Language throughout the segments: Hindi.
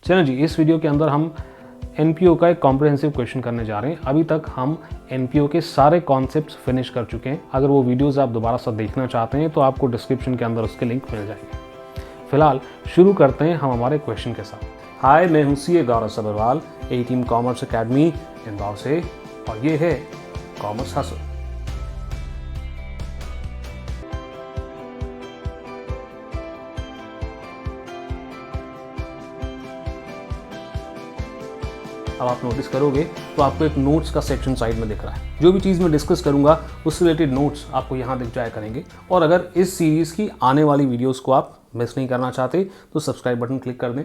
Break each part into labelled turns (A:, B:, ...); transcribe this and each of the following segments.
A: चलिए जी, इस वीडियो के अंदर हम एनपीओ का एक कॉम्प्रिहेंसिव क्वेश्चन करने जा रहे हैं। अभी तक हम एनपीओ के सारे कॉन्सेप्ट्स फिनिश कर चुके हैं। अगर वो वीडियोस आप दोबारा से देखना चाहते हैं तो आपको डिस्क्रिप्शन के अंदर उसके लिंक मिल जाएंगे। फिलहाल शुरू करते हैं हम हमारे क्वेश्चन के साथ। हाय, मैं हूं सीए गौरव सब्रवाल, ए टीम कॉमर्स अकेडमी इंदौर से, और ये है कॉमर्स हसल। अब आप नोटिस करोगे तो आपको एक नोट्स का सेक्शन साइड में दिख रहा है। जो भी चीज़ मैं डिस्कस करूंगा उससे रिलेटेड नोट्स आपको यहाँ दिख जाया करेंगे। और अगर इस सीरीज़ की आने वाली वीडियोस को आप मिस नहीं करना चाहते तो सब्सक्राइब बटन क्लिक कर दें,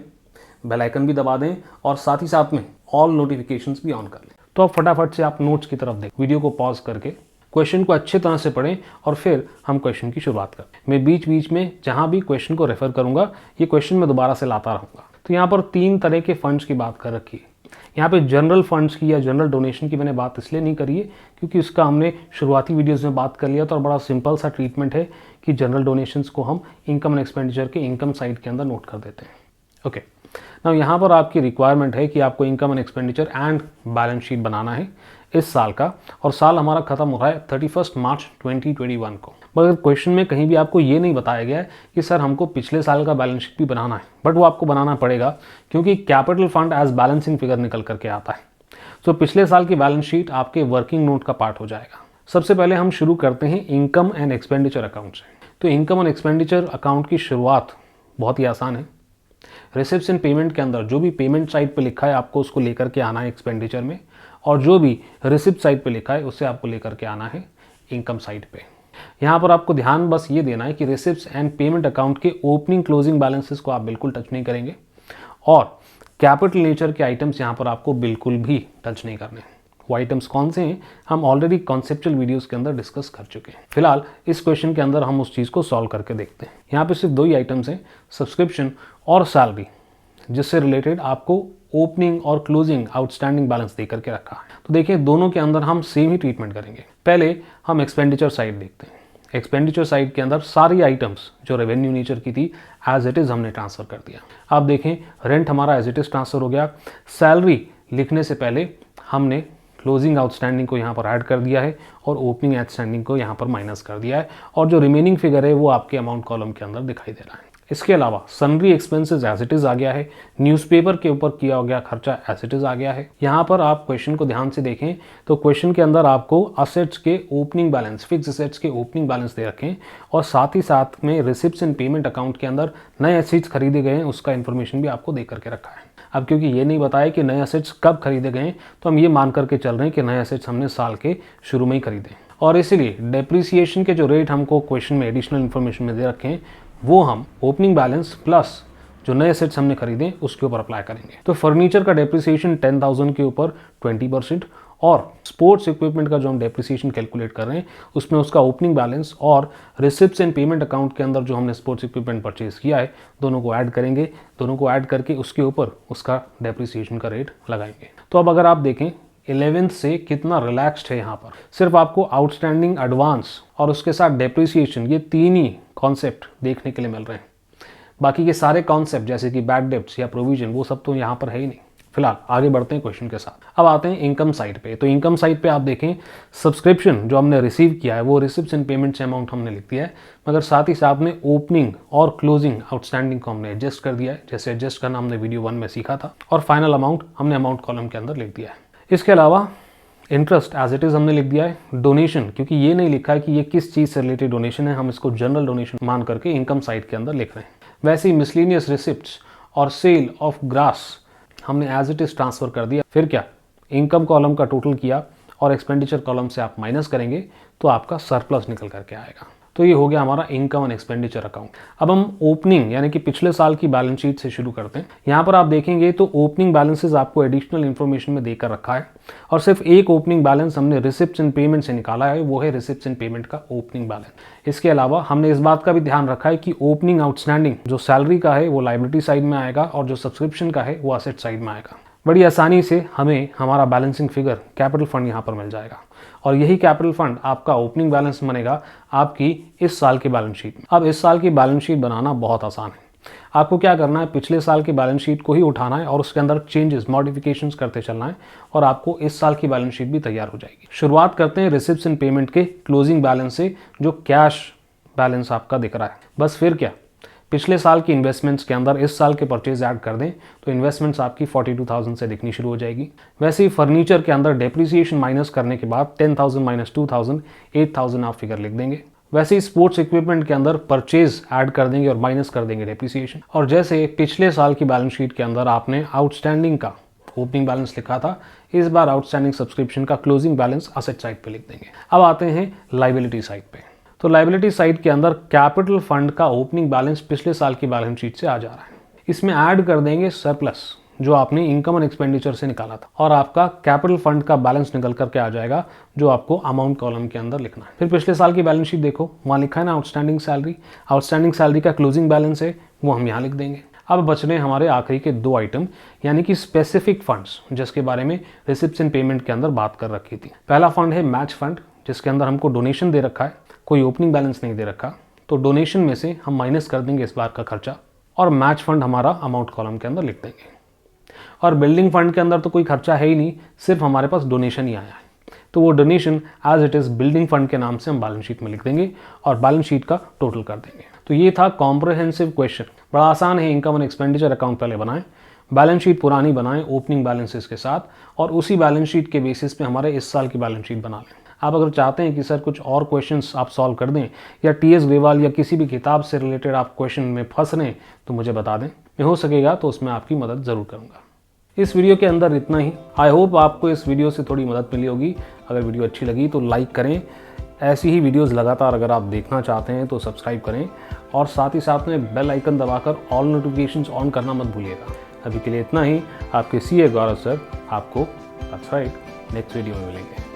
A: बेल आइकन भी दबा दें और साथ ही साथ में ऑल नोटिफिकेशंस भी ऑन कर लें। तो अब फटाफट से आप नोट्स की तरफ दें, वीडियो को पॉज करके क्वेश्चन को अच्छे तरह से पढ़ें और फिर हम क्वेश्चन की शुरुआत करें। मैं बीच बीच में जहाँ भी क्वेश्चन को रेफर करूँगा ये क्वेश्चन मैं दोबारा से लाता रहूँगा। तो यहाँ पर 3 तरह के फंड्स की बात कर रखी है। यहाँ पे जनरल फंड्स की या जनरल डोनेशन की मैंने बात इसलिए नहीं करी है क्योंकि उसका हमने शुरुआती वीडियोस में बात कर लिया था और बड़ा सिंपल सा ट्रीटमेंट है कि जनरल डोनेशंस को हम इनकम एंड एक्सपेंडिचर के इनकम साइड के अंदर नोट कर देते हैं। ओके, नाउ यहाँ पर आपकी रिक्वायरमेंट है कि आपको income and expenditure and balance sheet बनाना है इस साल का, और साल हमारा खत्म हो रहा है 31 मार्च 2021 को। मगर क्वेश्चन में कहीं भी आपको ये नहीं बताया गया है कि सर हमको पिछले साल का बैलेंस शीट भी बनाना है, बट वो आपको बनाना पड़ेगा क्योंकि capital fund as balancing figure निकल करके आता है। तो पिछले साल की बैलेंस शीट आपके वर्किंग नोट का पार्ट हो जाएगा। सबसे पहले हम शुरू करते हैं इनकम एंड एक्सपेंडिचर अकाउंट से। तो इनकम एंड एक्सपेंडिचर अकाउंट की शुरुआत बहुत ही आसान है। रिसिप्ट्स एंड पेमेंट के अंदर जो भी पेमेंट साइड पे लिखा है आपको उसको लेकर के आना है एक्सपेंडिचर में, और जो भी रिसिप्ट साइड पे लिखा है उससे आपको लेकर के आना है इनकम साइड पे। यहाँ पर आपको ध्यान बस ये देना है कि रिसिप्ट्स एंड पेमेंट अकाउंट के ओपनिंग क्लोजिंग बैलेंसेस को आप बिल्कुल टच नहीं करेंगे, और कैपिटल नेचर के आइटम्स यहाँ पर आपको बिल्कुल भी टच नहीं करने। वो आइटम्स कौन से हैं हम ऑलरेडी कॉन्सेप्चुअल वीडियोस के अंदर डिस्कस कर चुके हैं। फिलहाल इस क्वेश्चन के अंदर हम उस चीज़ को सॉल्व करके देखते हैं। यहाँ पे सिर्फ 2 ही आइटम्स हैं, सब्सक्रिप्शन और सैलरी, जिससे रिलेटेड आपको ओपनिंग और क्लोजिंग आउटस्टैंडिंग बैलेंस दे करके रखा है। तो देखिए दोनों के अंदर हम सेम ही ट्रीटमेंट करेंगे। पहले हम एक्सपेंडिचर साइड देखते हैं। एक्सपेंडिचर साइड के अंदर सारी आइटम्स जो रेवेन्यू नेचर की थी एज इट इज़ हमने ट्रांसफ़र कर दिया। आप देखें रेंट हमारा एज इट इज़ ट्रांसफ़र हो गया। सैलरी लिखने से पहले हमने क्लोजिंग आउटस्टैंडिंग को यहाँ पर ऐड कर दिया है और ओपनिंग आउटस्टैंडिंग को यहाँ पर माइनस कर दिया है, और जो रिमेनिंग फिगर है वो आपके अमाउंट कॉलम के अंदर दिखाई दे रहा है। इसके अलावा sundry expenses as it is आ गया है, न्यूज़पेपर के ऊपर किया गया खर्चा एज इट इज़ आ गया है। यहाँ पर आप क्वेश्चन को ध्यान से देखें तो क्वेश्चन के अंदर आपको असेट्स के ओपनिंग बैलेंस, फिक्स असेट्स के ओपनिंग बैलेंस दे रखें, और साथ ही साथ में रिसिप्ट्स एंड पेमेंट अकाउंट के अंदर नए असेट्स खरीदे गए हैं उसका इन्फॉर्मेशन भी आपको दे करके रखा है। अब क्योंकि ये नहीं बताया कि नए असेट्स कब खरीदे गए तो हम ये मान करके चल रहे हैं कि नए असेट्स हमने साल के शुरू में ही खरीदे, और इसीलिए डेप्रिसिएशन के जो रेट हमको क्वेश्चन में एडिशनल इन्फॉर्मेशन में दे रखे हैं वो हम ओपनिंग बैलेंस प्लस जो नए असेट्स हमने खरीदे उसके ऊपर अप्लाई करेंगे। तो फर्नीचर का डेप्रिसिएशन 10,000 के ऊपर 20%, और स्पोर्ट्स इक्विपमेंट का जो हम डेप्रिसिएशन कैलकुलेट कर रहे हैं उसमें उसका ओपनिंग बैलेंस और रिसिप्ट्स एंड पेमेंट अकाउंट के अंदर जो हमने स्पोर्ट्स इक्विपमेंट परचेज किया है दोनों को ऐड करेंगे। दोनों को ऐड करके उसके ऊपर उसका डेप्रिसिएशन का रेट लगाएंगे। तो अब अगर आप देखें 11th से कितना रिलैक्स्ड है, यहाँ पर सिर्फ आपको आउटस्टैंडिंग, एडवांस और उसके साथ डेप्रिसिएशन, ये 3 ही कॉन्सेप्ट देखने के लिए मिल रहे हैं। बाकी के सारे कॉन्सेप्ट जैसे कि बैड डेब्ट्स या प्रोविजन वो सब तो यहाँ पर है ही नहीं। फिलहाल आगे बढ़ते हैं क्वेश्चन के साथ। अब आते हैं इनकम साइड पे। तो इनकम साइड पे आप देखें सब्सक्रिप्शन जो हमने रिसीव किया है वो रिसिप्ट्स एंड पेमेंट्स अमाउंट हमने लिख दिया है, मगर साथ ही साथ में ओपनिंग और क्लोजिंग आउटस्टैंडिंग को हमने एडजस्ट कर दिया है, जैसे एडजस्ट करना हमने वीडियो 1 में सीखा था, और फाइनल अमाउंट हमने अमाउंट कॉलम के अंदर लिख दिया है। इसके अलावा इंटरेस्ट एज इट इज़ हमने लिख दिया है। डोनेशन, क्योंकि ये नहीं लिखा है कि ये किस चीज़ से रिलेटेड डोनेशन है, हम इसको जनरल डोनेशन मान करके इनकम साइड के अंदर लिख रहे हैं। वैसे ही मिसलेनियस रिसिप्ट्स और सेल ऑफ ग्रास हमने एज इट इज़ ट्रांसफ़र कर दिया। फिर क्या, इनकम कॉलम का टोटल किया और एक्सपेंडिचर कॉलम से आप माइनस करेंगे तो आपका सरप्लस निकल करके आएगा। तो ये हो गया हमारा इनकम एंड एक्सपेंडिचर अकाउंट। अब हम ओपनिंग यानी कि पिछले साल की बैलेंस शीट से शुरू करते हैं। यहाँ पर आप देखेंगे तो ओपनिंग बैलेंसेस आपको एडिशनल इन्फॉर्मेशन में देकर रखा है, और सिर्फ एक ओपनिंग बैलेंस हमने रिसिप्ट्स एंड पेमेंट से निकाला है, वो है रिसिप्ट्स एंड पेमेंट का ओपनिंग बैलेंस। इसके अलावा हमने इस बात का भी ध्यान रखा है कि ओपनिंग आउटस्टैंडिंग जो सैलरी का है वो लायबिलिटी साइड में आएगा, और जो सब्सक्रिप्शन का है वो असेट साइड में आएगा। बड़ी आसानी से हमें हमारा बैलेंसिंग फिगर कैपिटल फंड यहाँ पर मिल जाएगा, और यही कैपिटल फंड आपका ओपनिंग बैलेंस बनेगा आपकी इस साल की बैलेंस शीट में। अब इस साल की बैलेंस शीट बनाना बहुत आसान है। आपको क्या करना है, पिछले साल की बैलेंस शीट को ही उठाना है और उसके अंदर चेंजेस मॉडिफिकेशंस करते चलना है और आपको इस साल की बैलेंस शीट भी तैयार हो जाएगी। शुरुआत करते हैं रिसिप्ट्स एंड पेमेंट के क्लोजिंग बैलेंस से, जो कैश बैलेंस आपका दिख रहा है। बस फिर क्या, पिछले साल की इन्वेस्टमेंट्स के अंदर इस साल के परचेज ऐड कर दें तो इन्वेस्टमेंट्स आपकी 42,000 से दिखनी शुरू हो जाएगी। वैसे ही फर्नीचर के अंदर डेप्रिसिएशन माइनस करने के बाद 10,000 माइनस 2,000 8,000 आप फिगर लिख देंगे। वैसे ही स्पोर्ट्स इक्विपमेंट के अंदर परचेज ऐड कर देंगे और माइनस कर देंगे डेप्रिसिएशन। और जैसे पिछले साल की बैलेंस शीट के अंदर आपने आउटस्टैंडिंग का ओपनिंग बैलेंस लिखा था, इस बार आउटस्टैंडिंग सब्सक्रिप्शन का क्लोजिंग बैलेंस असेट साइड पे लिख देंगे। अब आते हैं लायबिलिटी साइड पे। तो लायबिलिटी साइड के अंदर कैपिटल फंड का ओपनिंग बैलेंस पिछले साल की बैलेंस शीट से आ जा रहा है। इसमें ऐड कर देंगे सरप्लस जो आपने इनकम एंड एक्सपेंडिचर से निकाला था और आपका कैपिटल फंड का बैलेंस निकल करके आ जाएगा, जो आपको अमाउंट कॉलम के अंदर लिखना है। फिर पिछले साल की बैलेंस शीट देखो, वहाँ लिखा है ना आउटस्टैंडिंग सैलरी। आउटस्टैंडिंग सैलरी का क्लोजिंग बैलेंस है, वो हम यहाँ लिख देंगे। अब बच रहे हमारे आखिरी के 2 आइटम, यानी कि स्पेसिफिक फंड्स, जिसके बारे में रिसिप्ट्स एंड पेमेंट के अंदर बात कर रखी थी। पहला फंड है मैच फंड, जिसके अंदर हमको डोनेशन दे रखा है, कोई ओपनिंग बैलेंस नहीं दे रखा, तो डोनेशन में से हम माइनस कर देंगे इस बार का खर्चा और मैच फंड हमारा अमाउंट कॉलम के अंदर लिख देंगे। और बिल्डिंग फंड के अंदर तो कोई खर्चा है ही नहीं, सिर्फ हमारे पास डोनेशन ही आया है, तो वो donation as it is building fund के नाम से हम बैलेंस शीट में लिख देंगे और बैलेंस शीट का टोटल कर देंगे। तो ये था कॉम्प्रहेंसिव क्वेश्चन। बड़ा आसान है, इनकम एंड एक्सपेंडिचर अकाउंट पहले बनाएं, बैलेंस शीट पुरानी बनाएं ओपनिंग बैलेंसेस के साथ, और उसी बैलेंस शीट के बेसिस पे हमारे इस साल की बैलेंस शीट बना लें। आप अगर चाहते हैं कि सर कुछ और क्वेश्चंस आप सॉल्व कर दें या टीएस ग्रेवाल या किसी भी किताब से रिलेटेड आप क्वेश्चन में फंस रहे हैं, तो मुझे बता दें, मैं हो सकेगा तो उसमें आपकी मदद ज़रूर करूँगा। इस वीडियो के अंदर इतना ही। आई होप आपको इस वीडियो से थोड़ी मदद मिली होगी। अगर वीडियो अच्छी लगी तो लाइक करें, ऐसी ही वीडियोस लगातार अगर आप देखना चाहते हैं तो सब्सक्राइब करें और साथ ही साथ में बेल आइकन दबाकर ऑल नोटिफिकेशंस ऑन करना मत भूलिएगा। अभी के लिए इतना ही। आपके सीए गौरव सर आपको नेक्स्ट वीडियो में मिलेंगे।